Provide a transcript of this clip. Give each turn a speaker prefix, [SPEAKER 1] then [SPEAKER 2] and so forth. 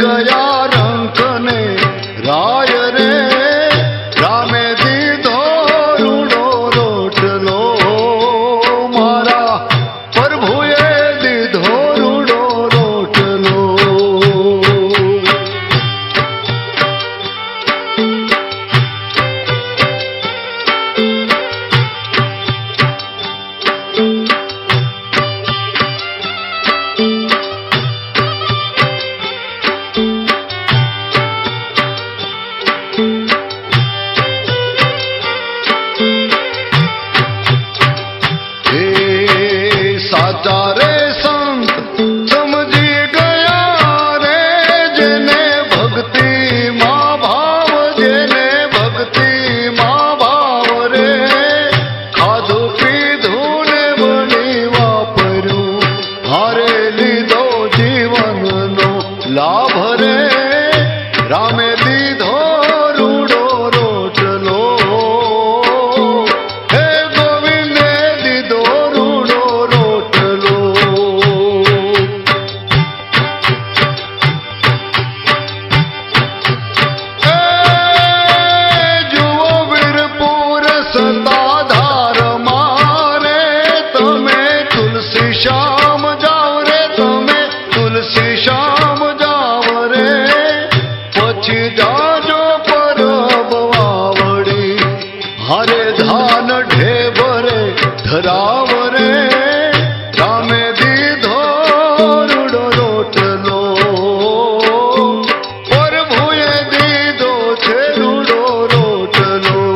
[SPEAKER 1] गया रंक ने राय रे रामे दीधो रूडो रोटलो मारा प्रभुए दीधो रूडो रोटलो साचा रे संत समझी गया रे जेने भक्ति माँ भाव जेने भक्ति माँ भाव रे खाधु पीधु ने बनी वापरू हारे लीधो जीवन नो लाभ रे रामे दीधो रूडो रोटलो हे गोविंदे दीधो रूडो रोटलो जुओ वीरपुर सताधार मारे तमे तुलसी श्याम जाओ रे तमे तुलसी श्याम जाओ रे પછી જાજો પરબ વાવડી હરે ધાન ઢેબરે ધરાવ રે રામે દીધો રૂડો રોટલો પ્રભુએ દીધો છે રૂડો રોટલો